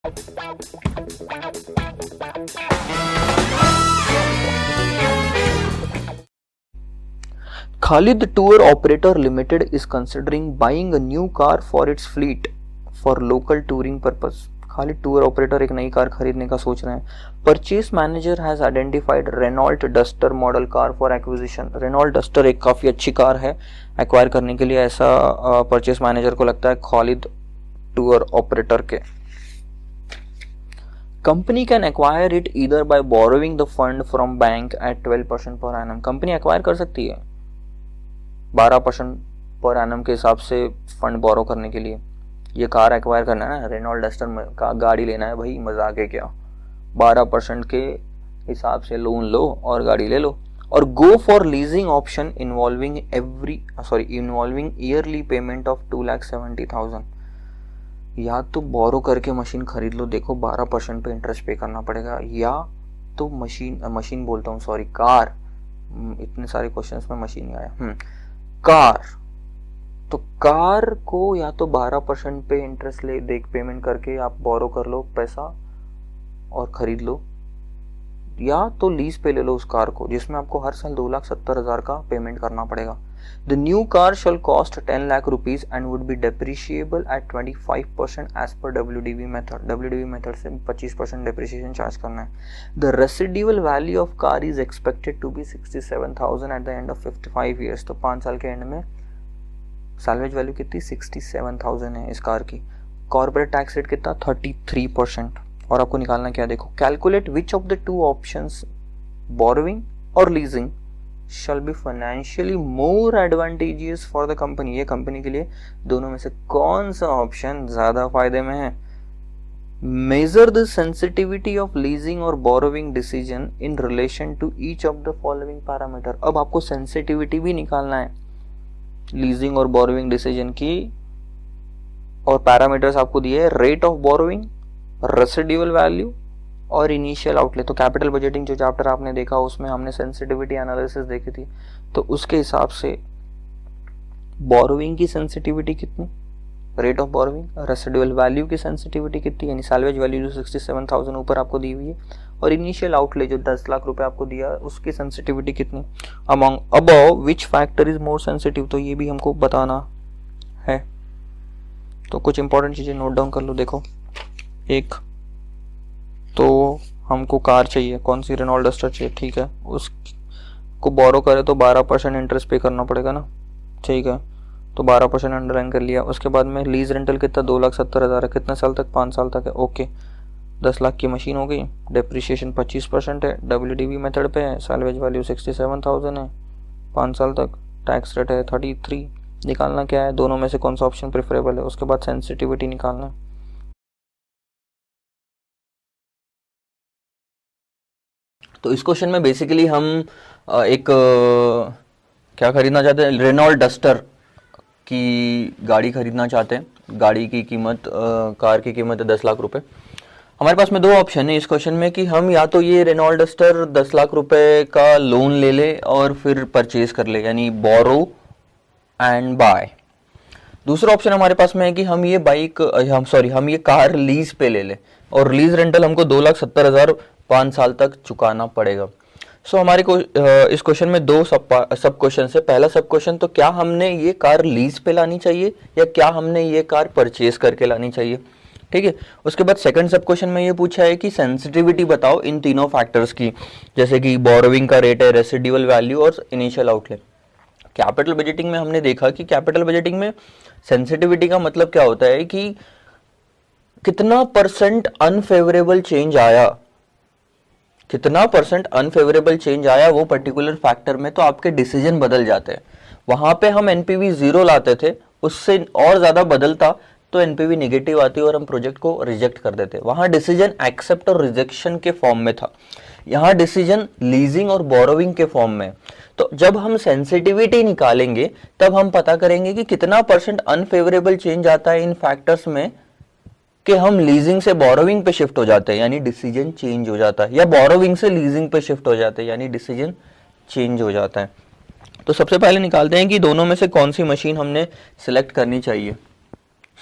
Khalid Tour Operator Limited is considering buying a new car for its fleet for local touring purpose. Khalid tour operator एक नई car खरीदने का सोच रहे हैं। Purchase manager has identified Renault Duster model car for acquisition. Renault Duster एक काफ़ी अच्छी कार है एक्वायर करने के लिए, ऐसा परचेस मैनेजर को लगता है खालिद टूर ऑपरेटर के। Company can acquire it either by borrowing the fund from bank at 12% per annum. Company acquire कर सकती है 12% पर एनम के हिसाब से फंड बोरो करने के लिए। ये कार एक्वायर करना है ना, रेनॉल्ट डस्टर का गाड़ी लेना है भाई, मजाक है क्या। 12% के हिसाब से लोन लो और गाड़ी ले लो। और go for leasing option involving yearly payment of 2,70,000। या तो बोरो करके मशीन खरीद लो, देखो 12% पे इंटरेस्ट पे करना पड़ेगा, या तो मशीन बोलता हूँ सॉरी कार, इतने सारे क्वेश्चंस में मशीन ही आया। कार, तो कार को या तो 12% पे इंटरेस्ट ले देख पेमेंट करके आप बोरो कर लो पैसा और खरीद लो, या तो लीज पे ले लो उस कार को जिसमें आपको हर साल 2,70,000 का पेमेंट करना पड़ेगा। The new car shall cost 10 lakh rupees and would be depreciable at 25% as per WDV method. WDV method से 25% डेप्रिसिएशन चार्ज करना है। The residual value of car is expected to be 67,000 at the end of 55 years. तो 5 साल के and में salvage value कितनी 67,000 है इस कार की। कॉर्पोरेट टैक्स रेट कितना 33%। और आपको निकालना क्या, देखो calculate which of the two options borrowing और leasing shall be financially more advantageous for the company. ये कंपनी के लिए दोनों में से कौन सा ऑप्शन ज्यादा फायदे में है। Measure the sensitivity of leasing और borrowing decision in relation to each of the following parameter. अब आपको सेंसिटिविटी भी निकालना है लीजिंग और बोरोइंग डिसीजन की, और पैरामीटर्स आपको दिए rate of borrowing, residual value और इनिशियल आउटले। तो कैपिटल बजटिंग जो चैप्टर आपने देखा उसमें हमने सेंसिटिविटी एनालिसिस देखी थी, तो उसके हिसाब से बोरोइंग की सेंसिटिविटी कितनी, rate of borrowing, residual value की सेंसिटिविटी कितनी यानी सैल्वेज वैल्यू जो 67,000 ऊपर आपको दी हुई है, और इनिशियल आउटले जो 10 लाख रुपए आपको दिया उसकी सेंसिटिविटी कितनी। Among above which factor is more sensitive, तो ये भी हमको बताना है। तो कुछ इंपॉर्टेंट चीजें नोट डाउन कर लो। देखो, एक तो हमको कार चाहिए, कौन सी, रेनॉल्ट डस्टर चाहिए, ठीक है। उसको बोरो करे तो 12% इंटरेस्ट पे करना पड़ेगा ना, ठीक है। तो 12% अंडरलाइन कर लिया। उसके बाद में लीज रेंटल कितना 2,70,000 है, कितने साल तक, 5 साल तक है, ओके। 10 लाख की मशीन हो गई, डेप्रिसिएशन 25% है, WDV मेथड पे है, सैल्वेज वैल्यू 67,000 है, 5 साल तक, टैक्स रेट है 33। निकालना क्या है, दोनों में से कौन सा ऑप्शन प्रेफरेबल है, उसके बाद सेंसिटिविटी निकालना है। तो इस क्वेश्चन में बेसिकली हम एक क्या खरीदना चाहते हैं, रेनॉल्ट डस्टर की गाड़ी खरीदना चाहते हैं। गाड़ी की कीमत, कार की कीमत है 10 लाख रुपए। हमारे पास में दो ऑप्शन है इस क्वेश्चन में कि हम या तो ये रेनॉल्ट डस्टर 10 लाख रुपए का लोन ले ले और फिर परचेज कर ले, यानी बोरो एंड बाय। दूसरा ऑप्शन हमारे पास में है कि हम ये कार लीज पे ले ले, और लीज रेंटल हमको 2,70,000 5 साल तक चुकाना पड़ेगा। सो हमारे को इस क्वेश्चन में दो सब क्वेश्चन है। पहला सब क्वेश्चन, तो क्या हमने ये कार लीज पे लानी चाहिए या क्या हमने ये कार परचेज करके लानी चाहिए, ठीक है। उसके बाद सेकंड सब क्वेश्चन में ये पूछा है कि सेंसिटिविटी बताओ इन तीनों फैक्टर्स की, जैसे कि बोरोइंग का रेट है, रेसिडुअल वैल्यू और इनिशियल आउटले। कैपिटल बजटिंग में हमने देखा कि कैपिटल बजटिंग में सेंसिटिविटी का मतलब क्या होता है कि कितना परसेंट अनफेवरेबल चेंज आया, कितना परसेंट अनफेवरेबल चेंज आया वो पर्टिकुलर फैक्टर में, तो आपके डिसीजन बदल जाते हैं। वहां पे हम एनपीवी 0 लाते थे, उससे और ज्यादा बदलता तो एनपीवी नेगेटिव आती और हम प्रोजेक्ट को रिजेक्ट कर देते। वहां डिसीजन एक्सेप्ट और रिजेक्शन के फॉर्म में था, यहाँ डिसीजन लीजिंग और बोरोइंग के फॉर्म में। तो जब हम सेंसिटिविटी निकालेंगे तब हम पता करेंगे कि कितना परसेंट अनफेवरेबल चेंज आता है इन फैक्टर्स में कि हम लीजिंग से बोरोइंग पे शिफ्ट हो जाते हैं यानी डिसीजन चेंज हो जाता है, या बोरोइंग से लीजिंग पे शिफ्ट हो जाते हैं यानी डिसीजन चेंज हो जाता है। तो सबसे पहले निकालते हैं कि दोनों में से कौन सी मशीन हमने सिलेक्ट करनी चाहिए,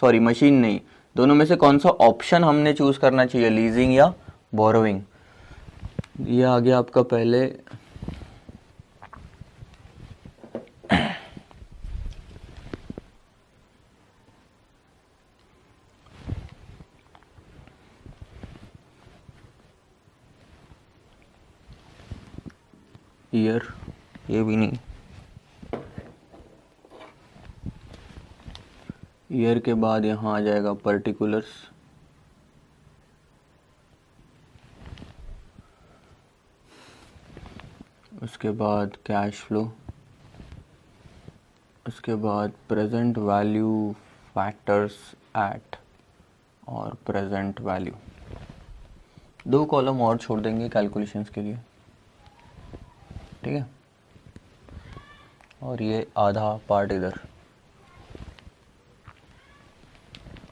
सॉरी मशीन नहीं, दोनों में से कौन सा ऑप्शन हमने चूज करना चाहिए, लीजिंग या बोरोइंग। ये आ गया आपका पहले ईयर, ये भी नहीं, ईयर के बाद यहाँ आ जाएगा पर्टिकुलर्स, उसके बाद कैश फ्लो, उसके बाद प्रेजेंट वैल्यू फैक्टर्स एट और प्रेजेंट वैल्यू। 2 कॉलम और छोड़ देंगे कैलकुलेशंस के लिए, ठीक है। और ये आधा पार्ट इधर,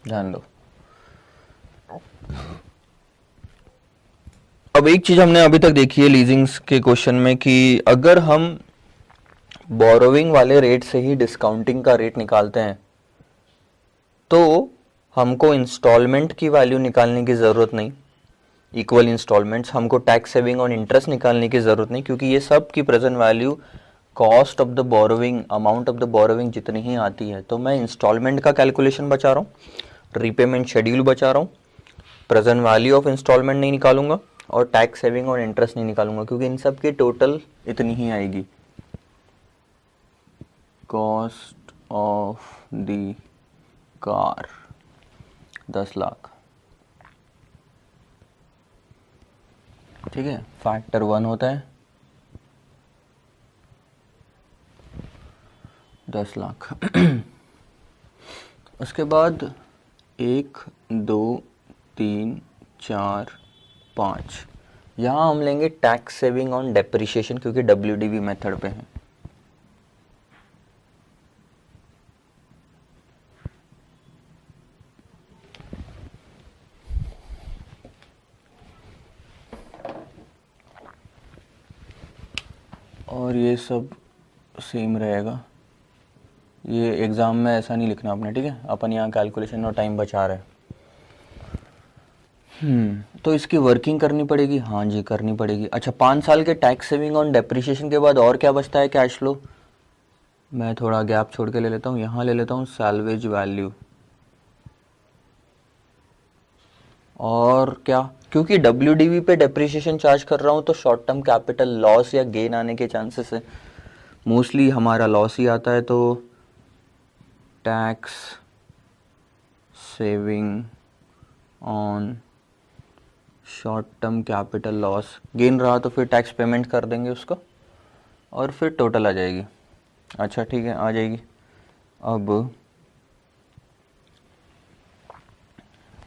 ध्यान दो। अब एक चीज हमने अभी तक देखी है लीजिंग्स के क्वेश्चन में कि अगर हम बोरोविंग वाले रेट से ही डिस्काउंटिंग का रेट निकालते हैं तो हमको इंस्टॉलमेंट की वैल्यू निकालने की ज़रूरत नहीं, इक्वल इंस्टॉलमेंट्स, हमको टैक्स सेविंग और इंटरेस्ट निकालने की ज़रूरत नहीं, क्योंकि ये सब की present value cost of the borrowing, amount of the borrowing जितनी ही आती है। तो मैं इंस्टॉलमेंट का कैलकुलेशन बचा रहा हूँ, रीपेमेंट शेड्यूल बचा रहा हूँ, प्रेजेंट वैल्यू ऑफ इंस्टॉलमेंट नहीं निकालूंगा और टैक्स सेविंग और इंटरेस्ट नहीं निकालूंगा, क्योंकि इन सब की टोटल इतनी ही आएगी, cost of the car 10 lakh, ठीक है। फैक्टर 1 होता है 10 लाख। उसके बाद 1 2 3 4 5, यहाँ हम लेंगे टैक्स सेविंग ऑन डेप्रिशिएशन, क्योंकि WDV मेथड पे है। और ये सब सेम रहेगा, ये एग्ज़ाम में ऐसा नहीं लिखना आपने, ठीक है। अपन यहाँ कैलकुलेशन और टाइम बचा रहे हैं। तो इसकी वर्किंग करनी पड़ेगी, हाँ जी करनी पड़ेगी। अच्छा, 5 साल के टैक्स सेविंग ऑन डेप्रिशिएशन के बाद और क्या बचता है कैश फ्लो, मैं थोड़ा गैप छोड़ के ले लेता हूँ, यहाँ ले लेता हूँ सैल्वेज वैल्यू। और क्या, क्योंकि WDV पे डेप्रिशिएशन चार्ज कर रहा हूँ तो शॉर्ट टर्म कैपिटल लॉस या गेन आने के चांसेस है, मोस्टली हमारा लॉस ही आता है। तो tax saving on short term capital loss, gain रहा तो फिर टैक्स पेमेंट कर देंगे उसका और फिर टोटल आ जाएगी। अच्छा ठीक है, आ जाएगी। अब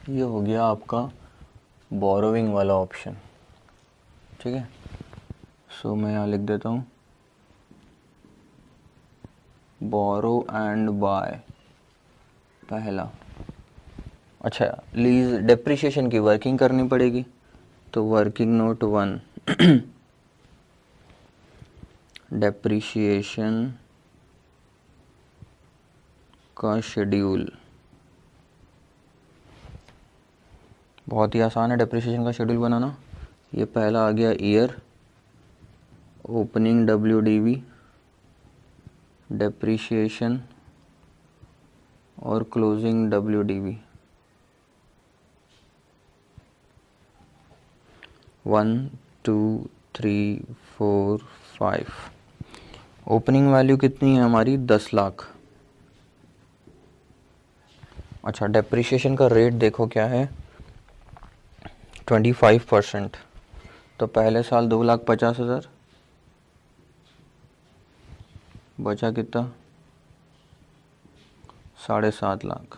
ये हो गया आपका बोरोविंग वाला ऑप्शन, ठीक है। सो मैं यहाँ लिख देता हूँ बोरो एंड बाय पहला। अच्छा, लीज डेप्रिशिएशन की वर्किंग करनी पड़ेगी, तो वर्किंग नोट 1 डेप्रिशिएशन का शेड्यूल, बहुत ही आसान है डेप्रिशिएशन का शेड्यूल बनाना। ये पहला आ गया ईयर, ओपनिंग WDV, डेप्रिशिएशन और क्लोजिंग WDV। 1 2 3 4 5। ओपनिंग वैल्यू कितनी है हमारी, 10 लाख। अच्छा, डेप्रिशिएशन का रेट देखो क्या है, 25%। तो पहले साल 2,50,000, बचा कितना, 7.5 लाख।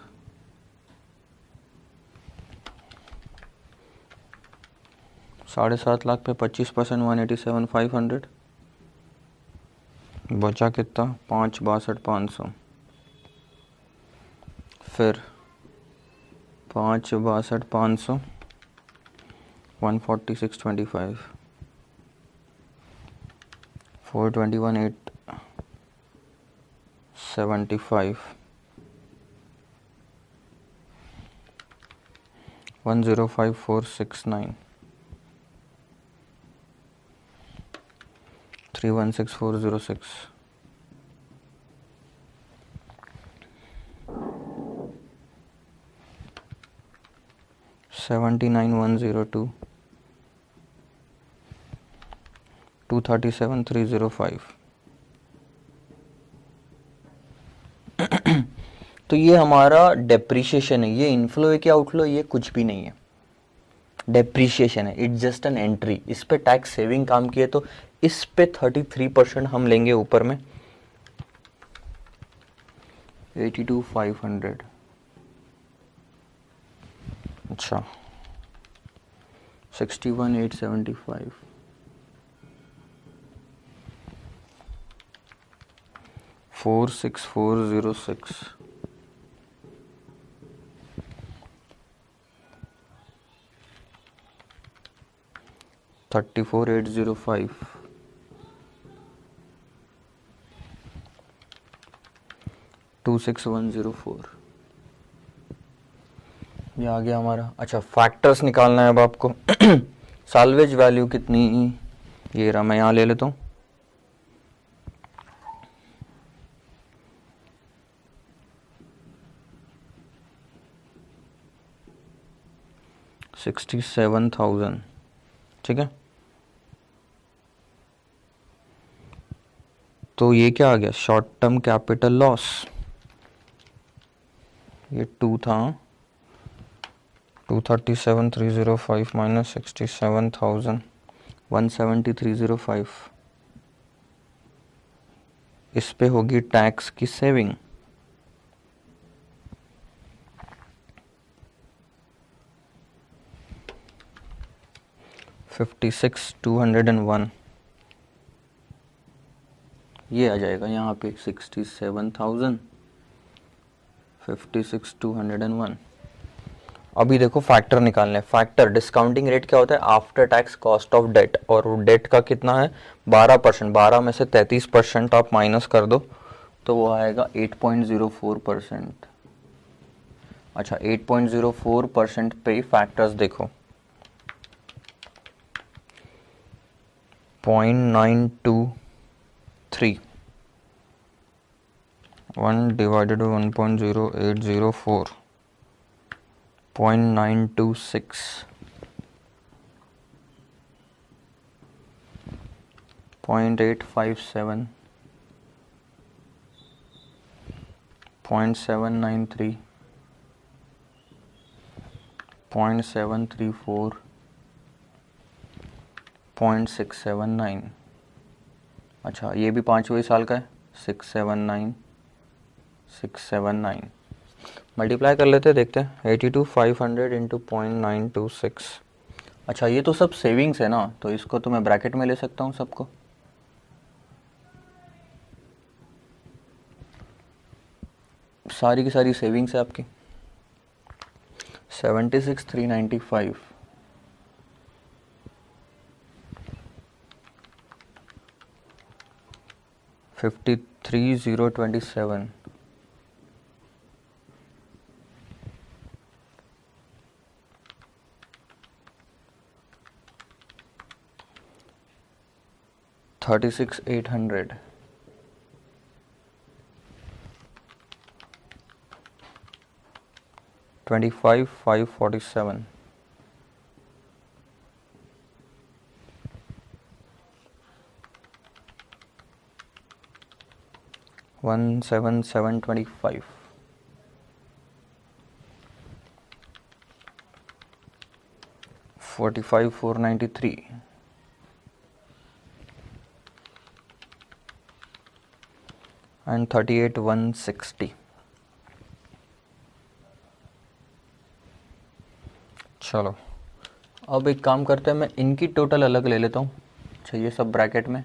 $7.5 लाख पे 25%, 187,500, बचा कितना, 5,62,500। फिर 5,62,500, 146,25, 421,875, 105,469, 316,406, 79,102, 237,305। तो ये हमारा डेप्रीशिएशन है। ये इनफ्लो है कि आउटफ्लो, ये कुछ भी नहीं है, डेप्रीशिएशन है, इट्स जस्ट एन एंट्री। इस पे टैक्स सेविंग काम किए तो इस पे 33% हम लेंगे ऊपर में। 82,500, अच्छा 61,875, 46406, 34,805, 26,104। ये आ गया हमारा। अच्छा, फैक्टर्स निकालना है अब आपको। साल्वेज वैल्यू कितनी, ये रहा, मैं यहाँ ले लेता हूँ। $67,000, ठीक है। तो ये क्या आ गया, शॉर्ट टर्म कैपिटल लॉस, ये 2 था, 237,305 माइनस 67,000, 170,305। इस पे होगी टैक्स की सेविंग, $56,201। ये आ जाएगा यहाँ पे 67,000, 56,201। अभी देखो फैक्टर निकालने। फैक्टर डिस्काउंटिंग रेट क्या होता है, after tax cost of debt, और डेट का कितना है 12%। 12 में से 33% आप माइनस कर दो तो वो आएगा 8.04%। अच्छा, 8.04% पे फैक्टर्स देखो, 0.923, 1 divided by 1.0804, 0.926, 0.857, 0.793, 0.734, 0.679। अच्छा, ये भी पाँचवें साल का है, 679, 679। मल्टीप्लाई कर लेते हैं, देखते हैं। 82,500 इंटू 0.926। अच्छा, ये तो सब सेविंग्स है ना, तो इसको तो मैं ब्रैकेट में ले सकता हूँ सबको। सारी की सारी सेविंग्स है आपकी। 76,395, 53,027, 36,800, 25,547, 17,725, 45,493, and 38,160। चलो, अब एक काम करते हैं, मैं इनकी टोटल अलग ले लेता हूँ। अच्छा, ये सब ब्रैकेट में,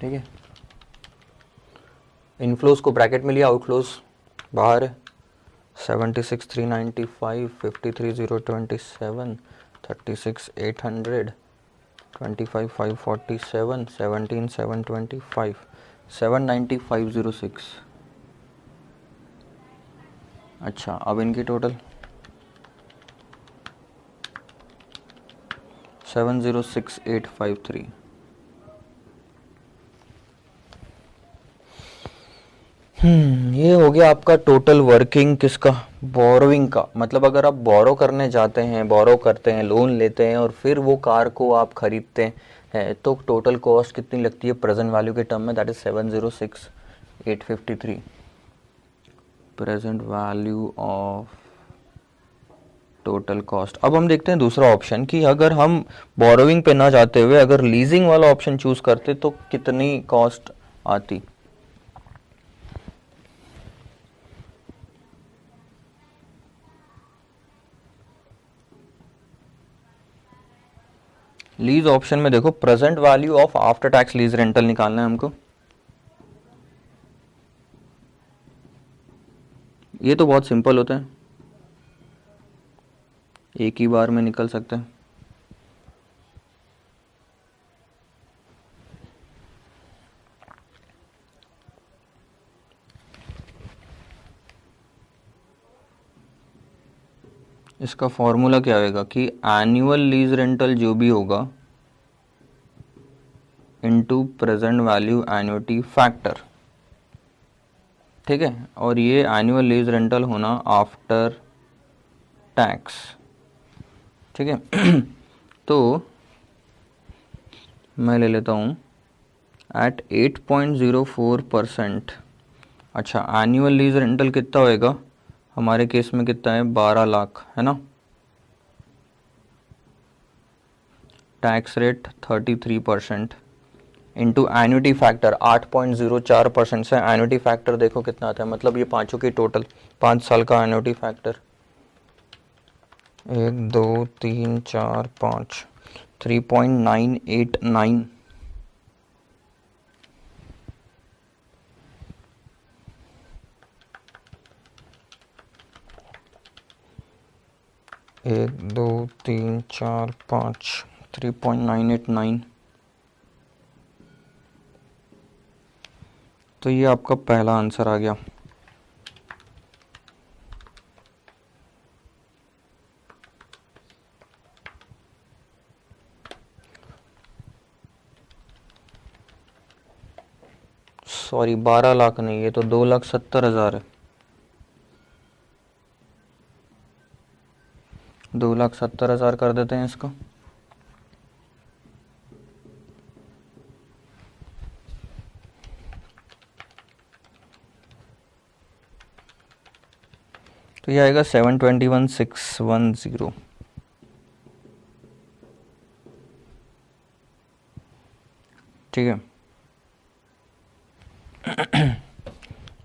ठीक है। इनफ्लोज को ब्रैकेट में लिया, आउटफ्लोज बाहर है। 76,395, 53,027, 36,800, 25,547, 17,725, 790,506। अच्छा, अब इनकी टोटल 706853। ये हो गया आपका टोटल वर्किंग किसका, बोरोइंग का। मतलब अगर आप बोरो करने जाते हैं, बोरो करते हैं, लोन लेते हैं और फिर वो कार को आप खरीदते हैं तो टोटल कॉस्ट कितनी लगती है प्रेजेंट वैल्यू के टर्म में, that is 706853 present value of total cost. अब हम देखते हैं दूसरा ऑप्शन कि अगर हम बोरोइंग पे ना जाते हुए अगर लीजिंग वाला ऑप्शन चूज करते तो कितनी कॉस्ट आती। लीज ऑप्शन में देखो present value of after tax lease rental निकालना है हमको। ये तो बहुत सिंपल होता है, एक ही बार में निकल सकते हैं। इसका फॉर्मूला क्या होगा कि एनुअल लीज रेंटल जो भी होगा into present value annuity factor, ठीक है। और ये एनुअल लीज रेंटल होना आफ्टर टैक्स, ठीक है। तो मैं ले लेता हूँ एट 8.04%। अच्छा, एनुअल लीज रेंटल कितना होएगा हमारे केस में, कितना है 12 लाख, है ना। Tax rate 33% into annuity factor 8.04% से एन्युटी फैक्टर देखो कितना आता है, मतलब ये पांचों की टोटल 5 साल का एन्युटी फैक्टर 1 2 3 4 5 3.989। एक दो तीन चार पाँच 3.989। तो ये आपका पहला आंसर आ गया। सॉरी 12 लाख नहीं, ये तो 2,70,000 है। 2,70,000 कर देते हैं इसको। तो ये आएगा 721,610। ठीक है।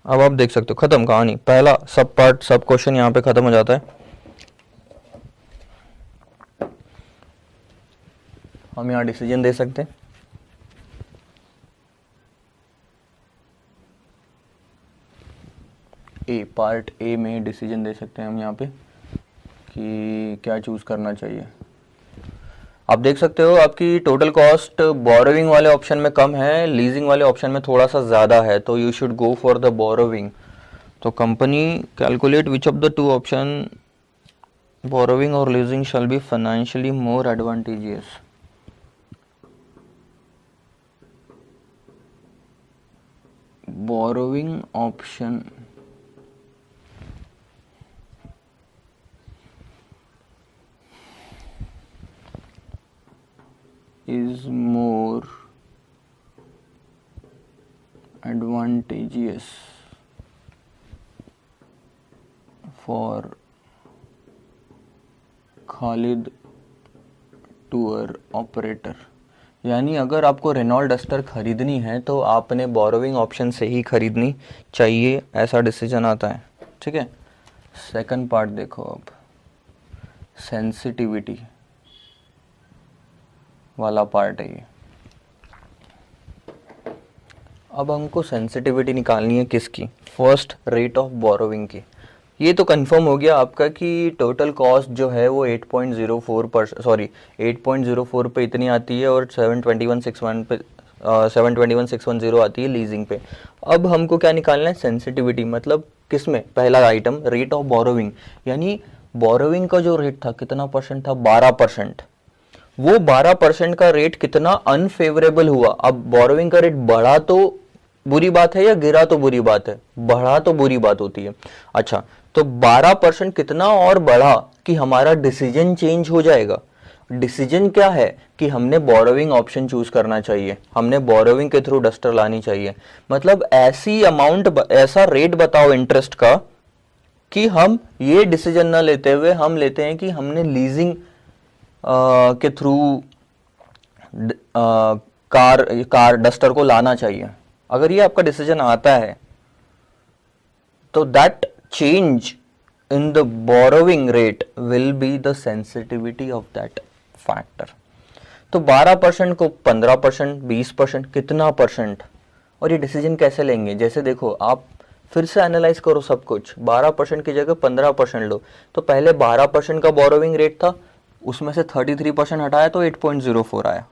अब आप देख सकते हो खत्म कहानी, पहला सब पार्ट सब क्वेश्चन यहाँ पे खत्म हो जाता है। हम यहाँ डिसीजन दे सकते हैं। ए पार्ट ए में डिसीजन दे सकते हैं हम यहाँ पे कि क्या चूज करना चाहिए। आप देख सकते हो आपकी टोटल कॉस्ट बोरोविंग वाले ऑप्शन में कम है, लीजिंग वाले ऑप्शन में थोड़ा सा ज़्यादा है, तो you should go for the borrowing. तो company calculate which of the two option borrowing और leasing shall be financially more advantageous. Borrowing option is more advantageous for Khalid tour operator. यानी अगर आपको रेनॉल्ट डस्टर खरीदनी है तो आपने बोरोविंग ऑप्शन से ही खरीदनी चाहिए, ऐसा डिसीजन आता है। ठीक है। सेकंड पार्ट देखो अब, सेंसिटिविटी वाला पार्ट है ये। अब हमको सेंसिटिविटी निकालनी है किसकी, फर्स्ट रेट ऑफ बोरोविंग की। ये तो कंफर्म हो गया आपका कि टोटल कॉस्ट जो है वो 8.04 पे इतनी आती है और 721,610 आती है लीजिंग पे। अब हमको क्या निकालना है, सेंसिटिविटी, मतलब किसमें, पहला आइटम रेट ऑफ बोरोविंग, यानी बोरोविंग का जो रेट था कितना परसेंट था, 12%। वो 12% का रेट कितना अनफेवरेबल हुआ। अब बोरोविंग का रेट बढ़ा तो बुरी बात है या गिरा तो बुरी बात है, बढ़ा तो बुरी बात होती है। अच्छा, तो 12% कितना और बढ़ा कि हमारा डिसीजन चेंज हो जाएगा। डिसीजन क्या है कि हमने बोरोविंग ऑप्शन चूज करना चाहिए, हमने बोरोविंग के थ्रू डस्टर लानी चाहिए। मतलब ऐसी अमाउंट, ऐसा रेट बताओ इंटरेस्ट का कि हम ये डिसीजन ना लेते हुए हम लेते हैं कि हमने लीजिंग के थ्रू कार डस्टर को लाना चाहिए। अगर ये आपका डिसीजन आता है तो that change in the borrowing rate will be the sensitivity of that factor। तो 12% को 15%, 20%, कितना परसेंट, और ये डिसीजन कैसे लेंगे। जैसे देखो, आप फिर से एनालाइज करो सब कुछ, 12% की जगह 15% लो, तो पहले 12% का बोरोविंग रेट था, उसमें से 33% हटाया तो 8.04 आया।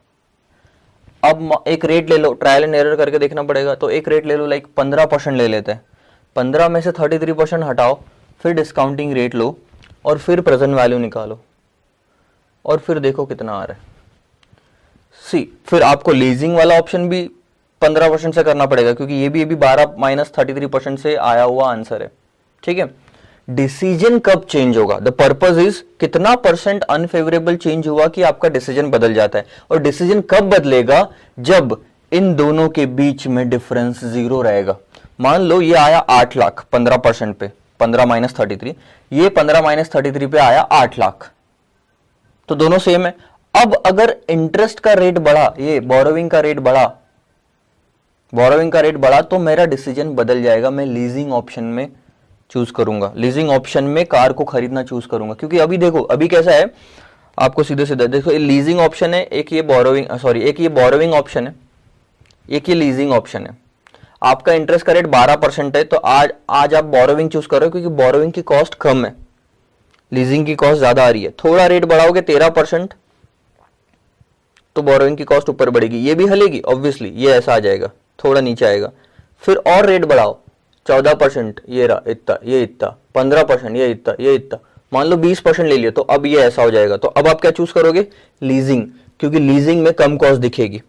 अब एक रेट ले लो, ट्रायल एंड एरर करके देखना पड़ेगा, तो एक रेट ले लो, लाइक 15% ले लेते हैं, 15 में से 33% हटाओ, फिर डिस्काउंटिंग रेट लो और फिर प्रेजेंट वैल्यू निकालो और फिर देखो कितना आ रहा है। फिर आपको लीजिंग वाला ऑप्शन भी 15% से करना पड़ेगा, क्योंकि ये भी 12 माइनस 33% से आया हुआ आंसर है। ठीक है, डिसीजन कब चेंज होगा, द पर्पज इज कितना परसेंट अनफेवरेबल चेंज हुआ कि आपका डिसीजन बदल जाता है। और डिसीजन कब बदलेगा, जब इन दोनों के बीच में डिफरेंस 0 रहेगा। मान लो ये आया 8 लाख 15% पे, 15 माइनस 33, ये 15 माइनस 33 पे आया 8 लाख, तो दोनों सेम है। अब अगर इंटरेस्ट का रेट बढ़ा, ये बोरोविंग का रेट बढ़ा, बोरोविंग का रेट बढ़ा, तो मेरा डिसीजन बदल जाएगा, मैं लीजिंग ऑप्शन में चूज करूंगा, लीजिंग ऑप्शन में कार को खरीदना चूज करूंगा। क्योंकि अभी देखो, अभी कैसा है, आपको सीधे सीधे देखो, ये लीजिंग ऑप्शन है, एक ये बोरोविंग ऑप्शन है, एक ये लीजिंग ऑप्शन है। आपका इंटरेस्ट का रेट 12% है, तो आज आप बोरोविंग चूज कर रहे हो क्योंकि बोरोविंग की कॉस्ट कम है, लीजिंग की कॉस्ट ज्यादा आ रही है। थोड़ा रेट बढ़ाओगे 13%, तो बोरोविंग की कॉस्ट ऊपर बढ़ेगी, ये भी हलेगी ऑब्वियसली, ये ऐसा आ जाएगा, थोड़ा नीचे आएगा। फिर और रेट बढ़ाओ 14%, ये रहा इतना, ये इतना, 15%, ये इतना, ये इतना, मान लो 20% ले लिया, तो अब ये ऐसा हो जाएगा। तो अब आप क्या चूज करोगे, लीजिंग, क्योंकि लीजिंग में कम कॉस्ट दिखेगी।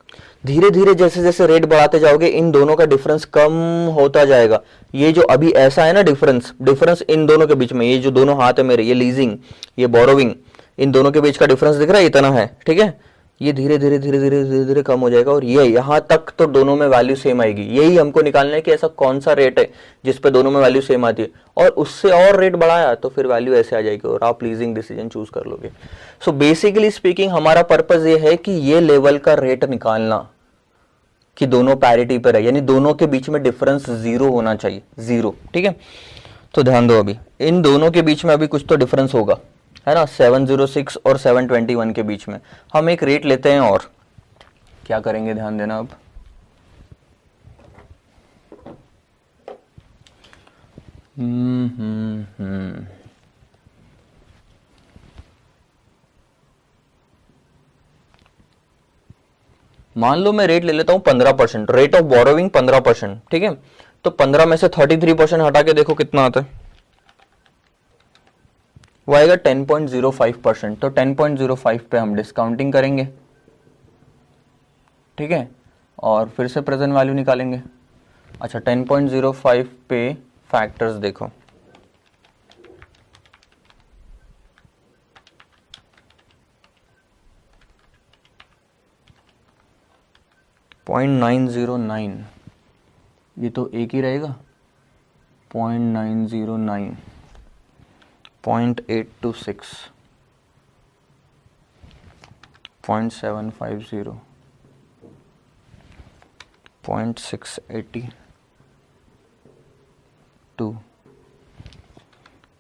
धीरे धीरे जैसे जैसे रेट बढ़ाते जाओगे, इन दोनों का डिफरेंस कम होता जाएगा। ये जो अभी ऐसा है ना डिफरेंस इन दोनों के बीच में, ये जो दोनों हाथ है मेरे, ये लीजिंग, ये बोरोविंग, इन दोनों के बीच का डिफरेंस दिख रहा है, इतना है, ठीक है। ये धीरे धीरे धीरे धीरे धीरे धीरे कम हो जाएगा, और ये यहां तक तो दोनों में वैल्यू सेम आएगी। यही हमको निकालना है कि ऐसा कौन सा रेट है जिसपे दोनों में वैल्यू सेम आती है, और उससे और रेट बढ़ाया तो फिर वैल्यू ऐसे आ जाएगी और आप लीजिंग डिसीजन चूज कर लोगे। सो बेसिकली स्पीकिंग, हमारा पर्पज ये है कि ये लेवल का रेट निकालना कि दोनों पैरिटी पर है, यानी दोनों के बीच में डिफरेंस 0 होना चाहिए, 0। ठीक है, तो ध्यान दो, अभी इन दोनों के बीच में अभी कुछ तो डिफरेंस होगा, है ना, 706 और 721 के बीच में। हम एक रेट लेते हैं और क्या करेंगे, ध्यान देना। अब मान लो मैं रेट ले लेता हूं 15%, रेट ऑफ बोरोविंग 15%, ठीक है। तो 15 में से 33% हटा के देखो कितना आता है, वो आएगा 10.05%। तो 10.05 पे हम डिस्काउंटिंग करेंगे, ठीक है, और फिर से प्रेजेंट वैल्यू निकालेंगे। अच्छा, 10.05 पे फैक्टर्स देखो, .909, ये तो एक ही रहेगा, 0.909, 0.826, 0.750, 0.682,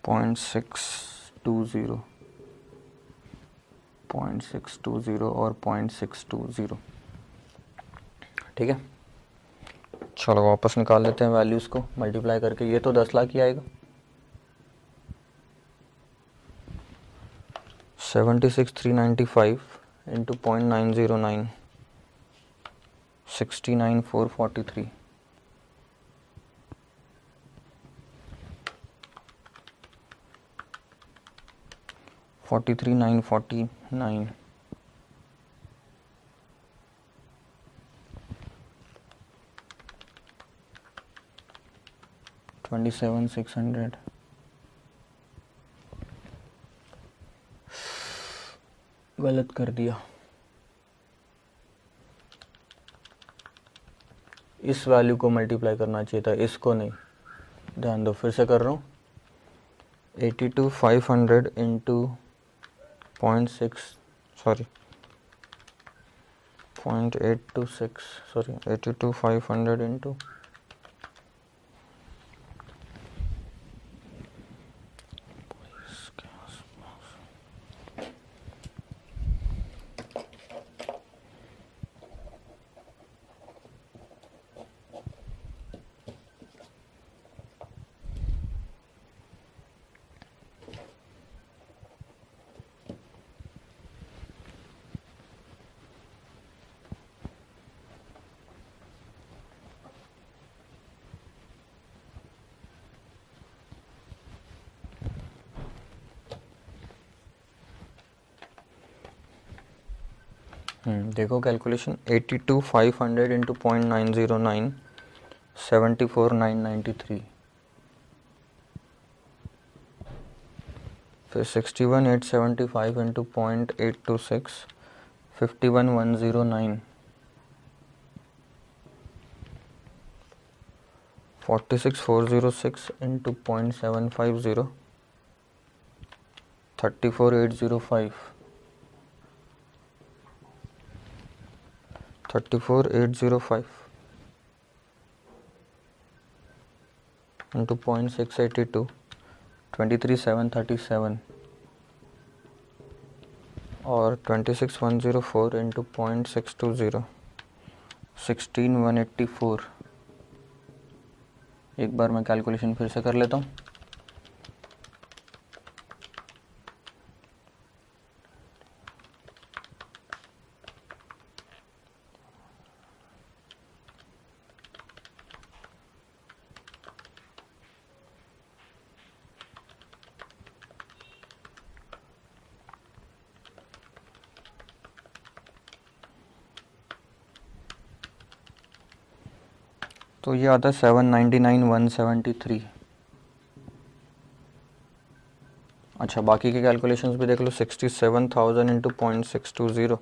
0.620, 0.620 और 0.620। ठीक है, चलो वापस निकाल लेते हैं वैल्यूज को मल्टीप्लाई करके। ये तो 10 लाख ही आएगा, 76,395 इंटू 0.909, 69,443, 43,949, 27,600, गलत कर दिया। इस वैल्यू को मल्टीप्लाई करना चाहिए था, इसको नहीं। ध्यान दो, फिर से कर रहा हूँ। 82,500 इंटू 0.826 सॉरी 82,500 इंटू देखो कैलकुलेशन 82,500 इंटू 0.909 74,993, फिर 61,875 इंटू 0.826 51,109, 46,406 इंटू 0.750 34,805, 34,805 into 0.682 23,737 और 26,104 into 0.620 16,184। एक बार मैं कैलकुलेशन फिर से कर लेता हूँ। तो ये आता है 799,173। अच्छा, बाकी के कैलकुलेशंस भी देख लो। 67,000 इंटू 0.620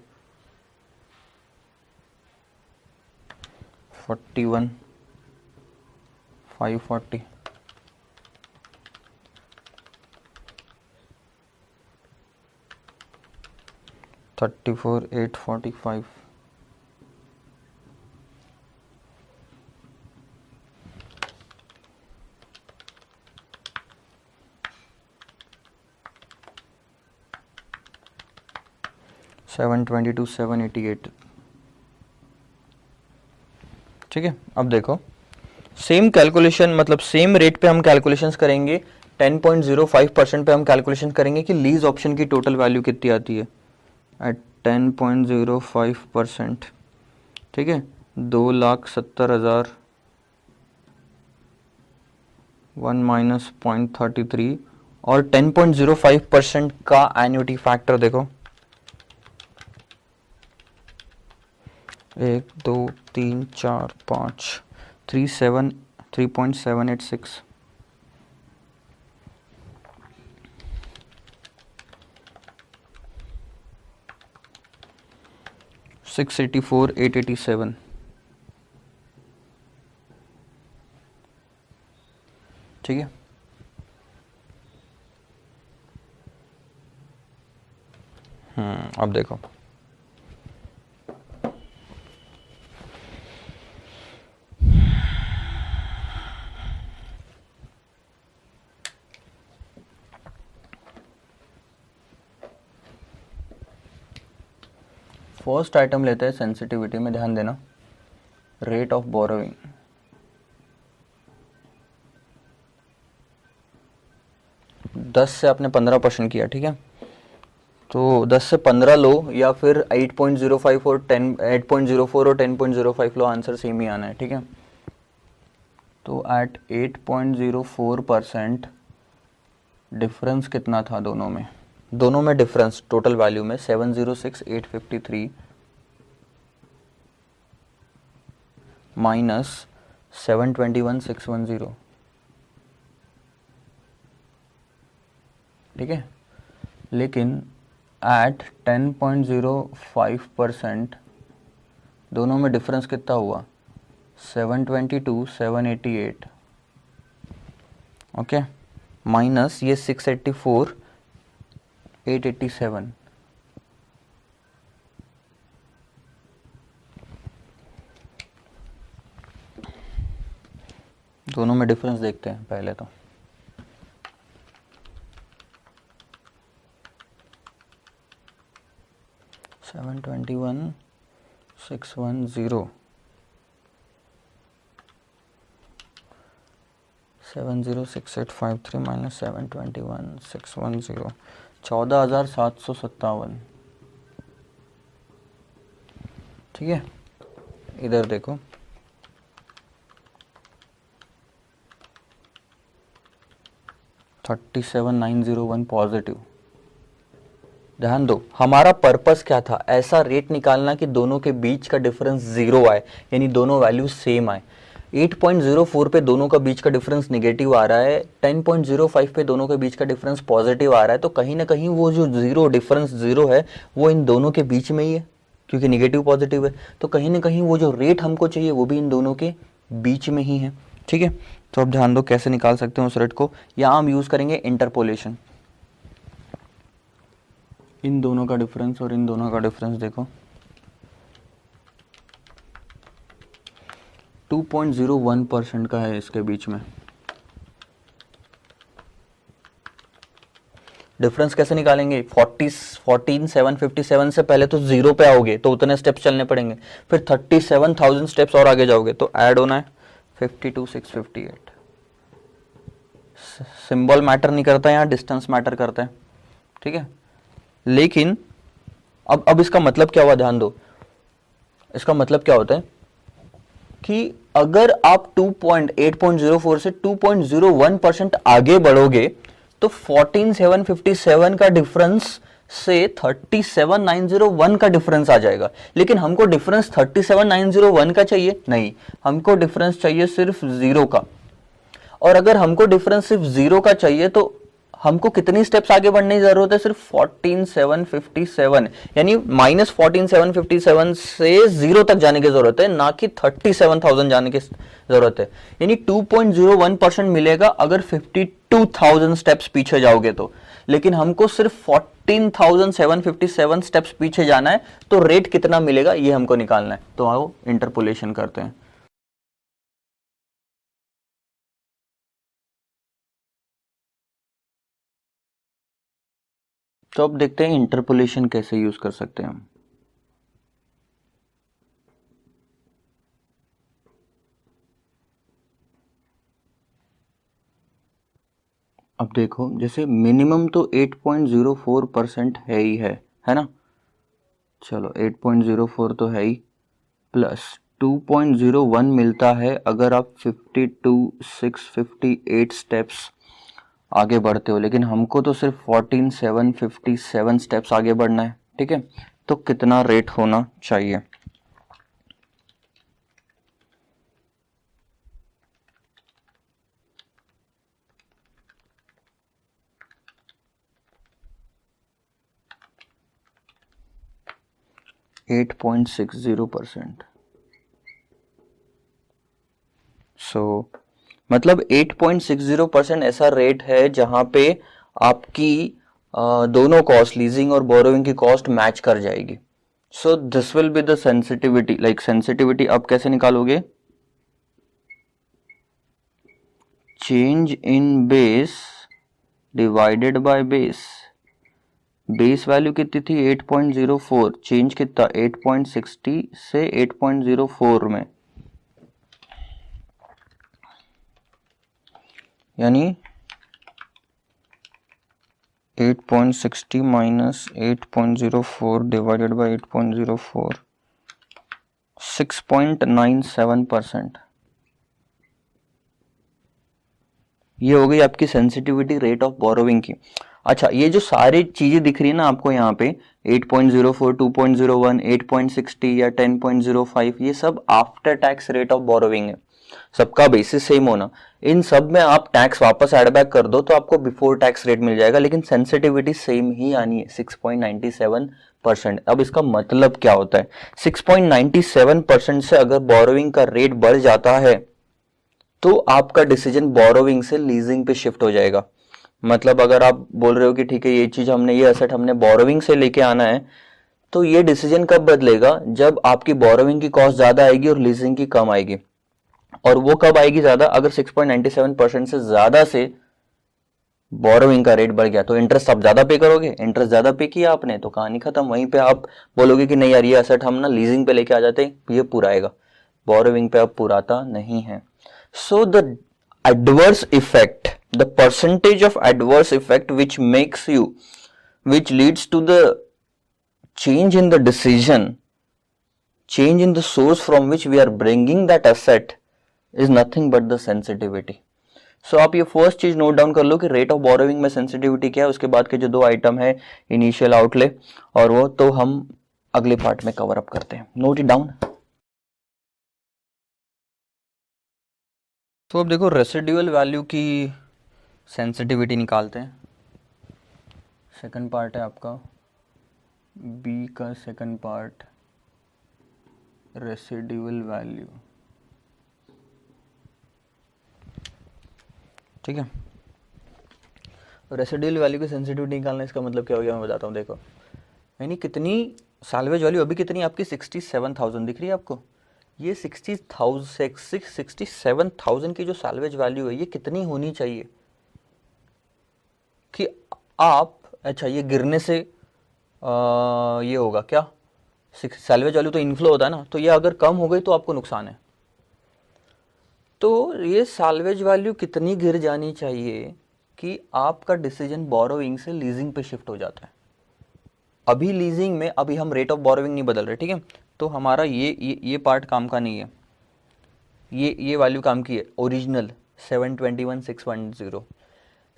41,540 34,845 722 788। ठीक है, अब देखो सेम कैलकुलेशन, मतलब सेम रेट पे हम कैलकुलेशंस करेंगे। 10.05% पे हम कैलकुलेशन करेंगे कि लीज ऑप्शन की टोटल वैल्यू कितनी आती है एट 10.05%। ठीक है, 2,70,000 1 माइनस 0.33 और 10.05% का एन्युटी फैक्टर देखो 1 2 3 4 5 3.786 684,887। ठीक है, अब देखो फर्स्ट आइटम लेते हैं सेंसिटिविटी में। ध्यान देना, रेट ऑफ बोरोइंग। दस से आपने 15% किया। ठीक है, तो 10 से 15 लो या फिर 8.05 और 8.04 और 10.05 लो, आंसर सेम ही आना है। ठीक है, तो एट 8.04% डिफरेंस कितना था दोनों में, दोनों में डिफरेंस टोटल वैल्यू में 706,853 माइनस 721,610, ठीक है। लेकिन एट 10.05% दोनों में डिफरेंस कितना हुआ 722, 788, ओके, माइनस ये 684, 887, दोनों में डिफरेंस देखते हैं पहले तो। सेवन 721,610 706853 माइनस 721,610 14,757, ठीक है। इधर देखो 37,901 पॉजिटिव। ध्यान दो हमारा पर्पस क्या था, ऐसा रेट निकालना कि दोनों के बीच का डिफरेंस जीरो आए, यानी दोनों वैल्यू सेम आए। 8.04 पे दोनों का बीच का डिफरेंस नेगेटिव आ रहा है, 10.05 पे दोनों के बीच का डिफरेंस पॉजिटिव आ रहा है, तो कहीं ना कहीं वो जो जीरो डिफरेंस जीरो है वो इन दोनों के बीच में ही है, क्योंकि नेगेटिव पॉजिटिव है, तो कहीं ना कहीं वो जो रेट हमको चाहिए वो भी इन दोनों के बीच में ही है, ठीक है। तो अब ध्यान दो कैसे निकाल सकते हैं उस रेट को। यहाँ हम यूज करेंगे इंटरपोलेशन। इन दोनों का डिफरेंस और इन दोनों का डिफरेंस देखो 2.01% का है इसके बीच में। डिफरेंस कैसे निकालेंगे, 14,757 से पहले तो जीरो पे आओगे तो उतने स्टेप्स चलने पड़ेंगे, फिर 37,000 स्टेप्स और आगे जाओगे तो ऐड होना है 52,658। सिंबल मैटर नहीं करता, यहाँ डिस्टेंस मैटर करता है, ठीक है। लेकिन अब इसका मतलब क्या हुआ, ध्यान दो। इसका मतलब क्या होता है कि अगर आप 8.04 से 2.01% आगे बढ़ोगे तो 14,757 का डिफरेंस से 37,901 का डिफरेंस आ जाएगा। लेकिन हमको डिफरेंस 37,901 का चाहिए नहीं, हमको डिफरेंस चाहिए सिर्फ जीरो का। और अगर हमको डिफरेंस सिर्फ जीरो का चाहिए तो हमको कितनी स्टेप्स आगे बढ़ने की जरूरत है, सिर्फ 14,757, यानी माइनस 14,757 से जीरो तक जाने की जरूरत है, ना कि 37,000 जाने की जरूरत है। यानी 2.01% मिलेगा अगर 52,000 स्टेप्स पीछे जाओगे तो। लेकिन हमको सिर्फ 14,757 स्टेप्स पीछे जाना है, तो रेट कितना मिलेगा ये हमको निकालना है। तो आओ इंटरपोलेशन करते हैं। तो अब देखते हैं इंटरपोलेशन कैसे यूज कर सकते हैं हम। अब देखो जैसे मिनिमम तो 8.04% है ही है ना। चलो 8.04 तो है ही, प्लस 2.01 मिलता है अगर आप 52,658 स्टेप्स आगे बढ़ते हो। लेकिन हमको तो सिर्फ 14,757 स्टेप्स आगे बढ़ना है, ठीक है। तो कितना रेट होना चाहिए, %8.60। सो मतलब 8.60% ऐसा रेट है जहां पे आपकी दोनों कॉस्ट, लीजिंग और बोरोइंग की कॉस्ट मैच कर जाएगी। So this will be the sensitivity. Like sensitivity अब कैसे निकालोगे, change in base divided by base. Base value कितनी थी 8.04, चेंज कितना 8.60 से 8.04 में, यानी 8.60 माइनस 8.04 डिवाइडेड बाय 8.04, 6.97%। ये हो गई आपकी सेंसिटिविटी रेट ऑफ बोरोइंग की। अच्छा, ये जो सारी चीजें दिख रही है ना आपको यहाँ पे 8.04, 2.01, 8.60 या 10.05, ये सब after tax rate of borrowing है। सबका बेसिस सेम होना, इन सब में आप टैक्स वापस एड बैक कर दो तो आपको बिफोर टैक्स रेट मिल जाएगा, लेकिन सेंसिटिविटी सेम ही आनी है 6.97%। अब इसका मतलब क्या होता है, 6.97% से अगर बोरोविंग का रेट बढ़ जाता है तो आपका डिसीजन बोरोविंग से लीजिंग पे शिफ्ट हो जाएगा। मतलब अगर आप बोल रहे हो कि ठीक है ये चीज हमने, ये एसेट हमने बोरोविंग से लेके आना है, तो ये डिसीजन कब बदलेगा, जब आपकी बोरोविंग की कॉस्ट ज्यादा आएगी और लीजिंग की कम आएगी। और वो कब आएगी ज्यादा, अगर 6.97% से ज्यादा से बोरोइंग का रेट बढ़ गया तो इंटरेस्ट आप ज्यादा पे करोगे, इंटरेस्ट ज्यादा पे किया आपने तो कहानी खत्म। वहीं पे आप बोलोगे कि नहीं यार ये एसेट हम ना लीजिंग पे लेके आ जाते, ये पूरा आएगा, बोरोइंग पे अब पुराता नहीं है। So the adverse effect, the percentage of adverse effect which makes you, which leads to the change in the decision, change in the source from which we are bringing that asset is nothing but the sensitivity. So आप ये first चीज note down कर लो कि rate of borrowing में sensitivity क्या है। उसके बाद के जो दो आइटम है, इनिशियल आउटले और वो तो हम अगले पार्ट में कवर अप करते हैं। Note it down. तो अब देखो रेसिडुअल वैल्यू की सेंसिटिविटी निकालते हैं। सेकंड पार्ट है आपका बी का सेकंड पार्ट, रेसिडुअल वैल्यू। ठीक है, रेसिडुअल वैल्यू की सेंसिटिविटी निकालना, इसका मतलब क्या हो गया मैं बताता हूँ। देखो यानी कितनी साल्वेज वैल्यू अभी कितनी आपकी 67,000 दिख रही है आपको। ये 67,000 की जो साल्वेज वैल्यू है ये कितनी होनी चाहिए कि आप, अच्छा ये गिरने से ये होगा क्या, सैल्वेज वैल्यू तो इनफ्लो होता है ना, तो ये अगर कम हो गई तो आपको नुकसान है। तो ये सैल्वेज वैल्यू कितनी गिर जानी चाहिए कि आपका डिसीजन बोरोइंग से लीजिंग पे शिफ्ट हो जाता है। अभी लीजिंग में अभी हम रेट ऑफ बोरोइंग नहीं बदल रहे, ठीक है, तो हमारा ये पार्ट काम का नहीं है, ये वैल्यू काम की है ओरिजिनल 721,610।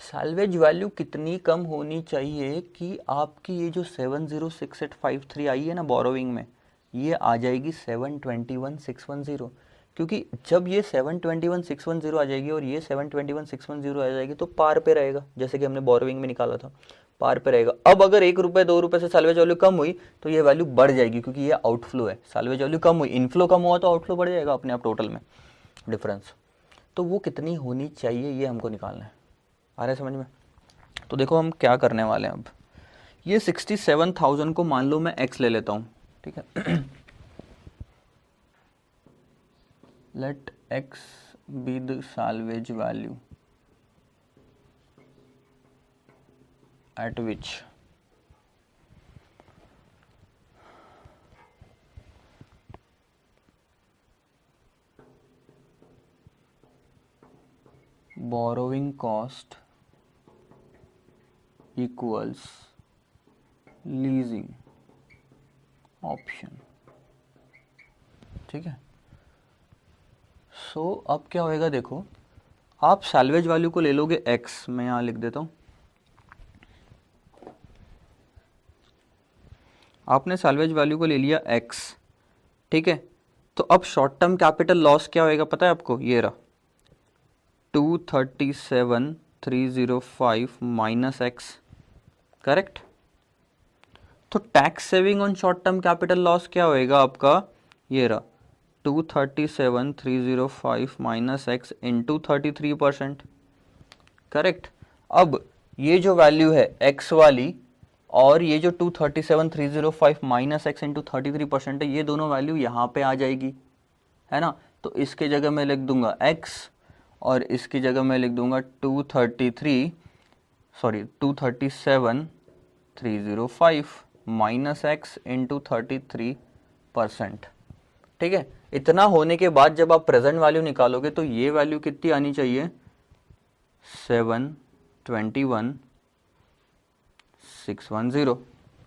सैल्वेज वैल्यू कितनी कम होनी चाहिए कि आपकी ये जो 706853 आई है ना बोरोइंग में, ये आ जाएगी 721,610। क्योंकि जब ये 721,610 आ जाएगी और ये 721,610 आ जाएगी तो पार पे रहेगा, जैसे कि हमने बोरोइंग में निकाला था, पार पे रहेगा। अब अगर 1 रुपये 2 रुपये से सैल्वेज वैल्यू कम हुई तो ये वैल्यू बढ़ जाएगी, क्योंकि ये आउटफ्लो है। सैल्वेज वैल्यू कम हुई, इनफ्लो कम हुआ तो आउटफ्लो बढ़ जाएगा अपने आप टोटल में डिफरेंस। तो वो कितनी होनी चाहिए ये हमको निकालना है। आ रहा है समझ में? तो देखो हम क्या करने वाले हैं। अब ये 67,000 को मान लो मैं x ले लेता हूँ, ठीक है। Let x be the salvage value at which borrowing cost equals leasing option, ठीक है। सो अब क्या होएगा, देखो आप सैल्वेज वैल्यू को ले लोगे x, मैं यहाँ लिख देता हूँ, आपने सैल्वेज वैल्यू को ले लिया x, ठीक है। तो अब शॉर्ट टर्म कैपिटल लॉस क्या होएगा पता है आपको, ये रहा 237,305 माइनस x, करेक्ट। तो tax saving on short term capital loss क्या होएगा आपका, ये रहा 237,305 माइनस x इंटू 33%, करेक्ट। अब ये जो वैल्यू है x वाली और ये जो 237,305 माइनस x इंटू 33% है, ये दोनों वैल्यू यहाँ पे आ जाएगी, है ना। तो इसके जगह मैं लिख दूंगा x और इसकी जगह मैं लिख दूंगा 237,305 माइनस x इंटू 33%, ठीक है। इतना होने के बाद जब आप प्रेजेंट वैल्यू निकालोगे तो ये वैल्यू कितनी आनी चाहिए, 721,610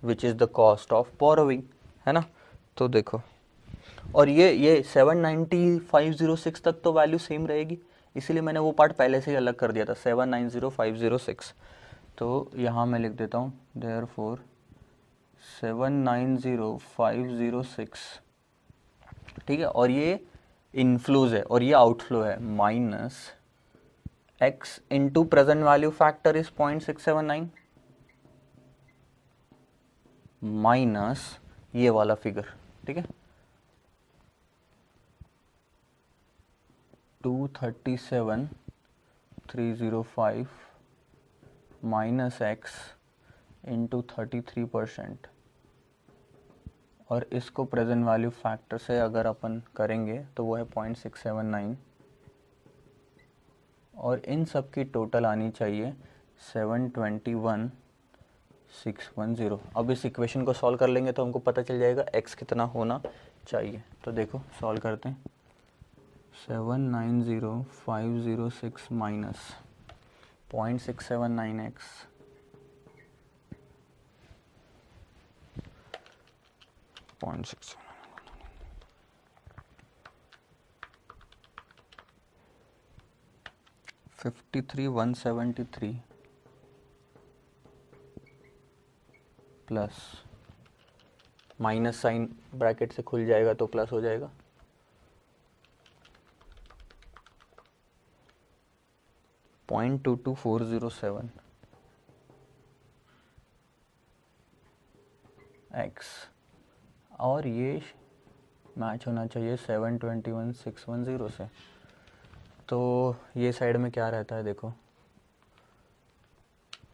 which is the cost of borrowing, है ना। तो देखो, और ये 790,506 तक तो वैल्यू सेम रहेगी, इसीलिए मैंने वो पार्ट पहले से ही अलग कर दिया था 790,506। तो यहाँ मैं लिख देता हूँ देयरफॉर 790506, ठीक है, और ये इनफ्लोज है और ये आउटफ्लो है, minus x into present value factor is 0.679 minus ये वाला फिगर, ठीक है, 237,305 माइनस x इंटू 33%, और इसको प्रेजेंट वैल्यू फैक्टर से अगर अपन करेंगे तो वो है 0.679, और इन सब की टोटल आनी चाहिए 721,610। अब इस इक्वेशन को सॉल्व कर लेंगे तो हमको पता चल जाएगा x कितना होना चाहिए। तो देखो सॉल्व करते हैं, 790,506 minus 0.679x 0.6 53,173 plus minus sign bracket से खुल जाएगा तो प्लस हो जाएगा, 0.22407 x, और ये मैच होना चाहिए 721,610 से। तो ये साइड में क्या रहता है देखो,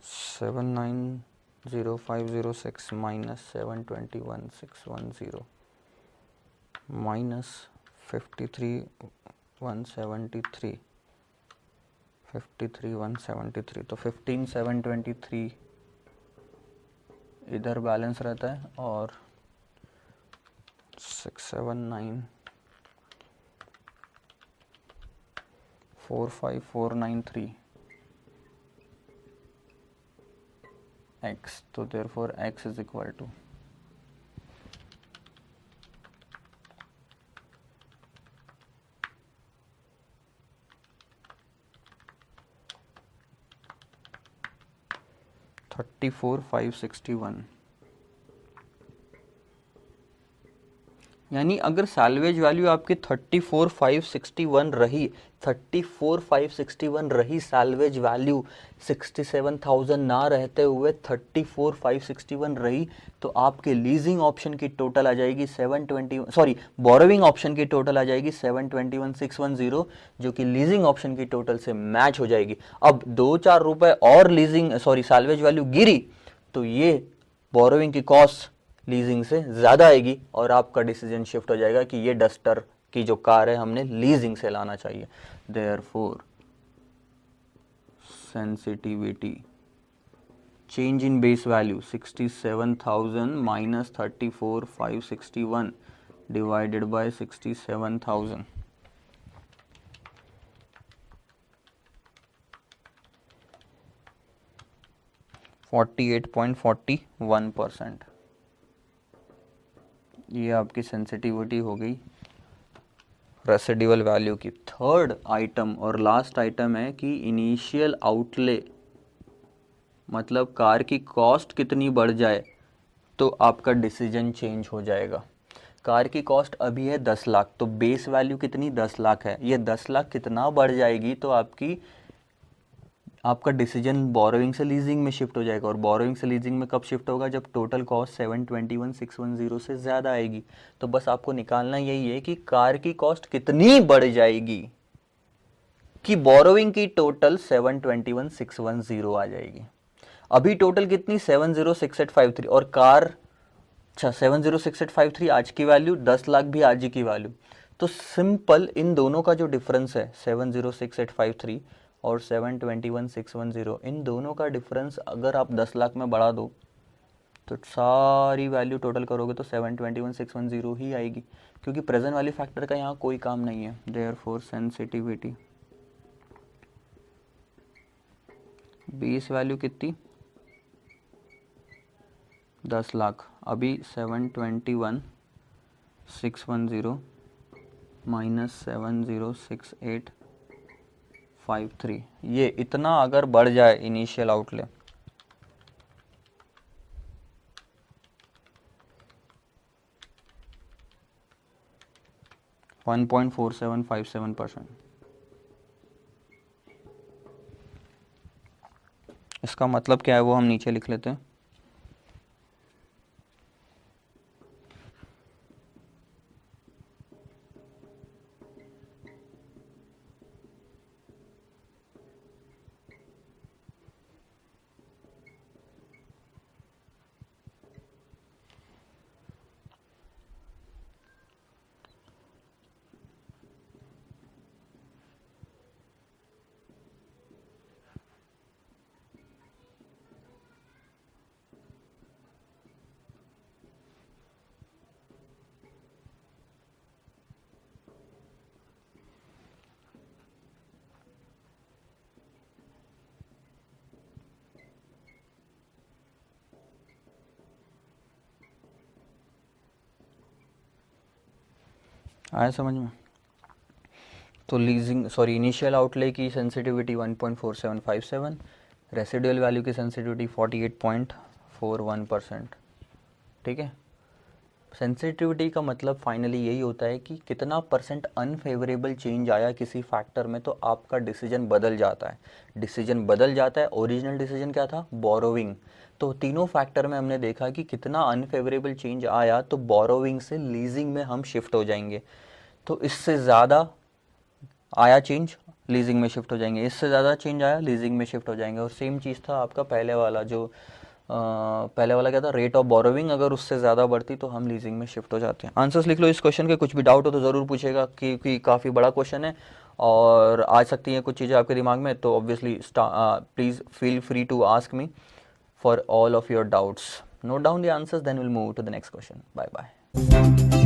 790,506 माइनस 721,610 माइनस 53,173 तो 15,723 इधर बैलेंस रहता है, और 679,45493 x, तो therefore x is equal to 34,561। यानी अगर सैल्वेज वैल्यू आपकी 34,561 रही, 34,561 रही सैल्वेज वैल्यू, 67,000 ना रहते हुए 34,561 रही, तो आपके लीजिंग ऑप्शन की टोटल आ जाएगी 720, सॉरी बोरोविंग ऑप्शन की टोटल आ जाएगी 721,610, जो कि लीजिंग ऑप्शन की टोटल से मैच हो जाएगी। अब 2-4 रुपए और लीजिंग सॉरी सैल्वेज वैल्यू गिरी तो ये बोरोविंग की कॉस्ट लीजिंग से ज़्यादा आएगी, और आपका डिसीजन शिफ्ट हो जाएगा कि ये डस्टर की जो कार है हमने लीजिंग से लाना चाहिए। Therefore sensitivity change in base value 67,000 minus 34,561 divided by 67,000, 48.41%। ये आपकी सेंसिटिविटी हो गई रेसिडुअल वैल्यू की। थर्ड आइटम और लास्ट आइटम है कि इनिशियल आउटले, मतलब कार की कॉस्ट कितनी बढ़ जाए तो आपका डिसीजन चेंज हो जाएगा। कार की कॉस्ट अभी है 10 लाख, तो बेस वैल्यू कितनी 10 लाख है, ये 10 लाख कितना बढ़ जाएगी तो आपका डिसीजन बोरोइंग से लीजिंग में शिफ्ट हो जाएगा। और बोरोइंग से लीजिंग में कब शिफ्ट होगा, जब टोटल कॉस्ट 721,610 से ज़्यादा आएगी। तो बस आपको निकालना यही है कि कार की कॉस्ट कितनी बढ़ जाएगी कि बोरोइंग की टोटल 721,610 आ जाएगी। अभी टोटल कितनी 706853, और कार 706853 आज की वैल्यू, 10 लाख भी आज ही की वैल्यू। तो सिंपल इन दोनों का जो डिफरेंस है 706853 और 721,610, इन दोनों का डिफरेंस अगर आप 10 लाख में बढ़ा दो तो सारी वैल्यू टोटल करोगे तो 721,610 ही आएगी, क्योंकि प्रेजेंट वैल्यू फैक्टर का यहाँ कोई काम नहीं है। देयरफॉर सेंसिटिविटी बेस वैल्यू कितनी 10 लाख, अभी 721,610 माइनस 706853, ये इतना अगर बढ़ जाए इनिशियल आउटले 1.4757%। इसका मतलब क्या है वो हम नीचे लिख लेते हैं। आया समझ में? तो इनिशियल आउटले की सेंसिटिविटी 1.4757, रेसिडुअल वैल्यू की सेंसिटिविटी 48.41%। ठीक है, सेंसिटिविटी का मतलब फाइनली यही होता है कि कितना परसेंट अनफेवरेबल चेंज आया किसी फैक्टर में तो आपका डिसीजन बदल जाता है। डिसीजन बदल जाता है। ओरिजिनल डिसीजन क्या था? बोरोविंग। तो तीनों फैक्टर में हमने देखा कि कितना अनफेवरेबल चेंज आया तो बोरोविंग से लीजिंग में हम शिफ्ट हो जाएंगे। तो इससे ज़्यादा आया चेंज, लीजिंग में शिफ्ट हो जाएंगे। इससे ज़्यादा चेंज आया, लीजिंग में शिफ्ट हो जाएंगे। और सेम चीज़ था आपका पहले वाला, जो पहले वाला क्या था? रेट ऑफ बोरोविंग अगर उससे ज़्यादा बढ़ती तो हम लीजिंग में शिफ्ट हो जाते हैं। आंसर्स लिख लो इस क्वेश्चन के। कुछ भी डाउट हो तो ज़रूर पूछेगा, क्योंकि काफ़ी बड़ा क्वेश्चन है और आ सकती हैं कुछ चीज़ें आपके दिमाग में। तो obviously please feel free to ask me for all of your doubts. Note down the answers, then will move to the next question. Bye bye.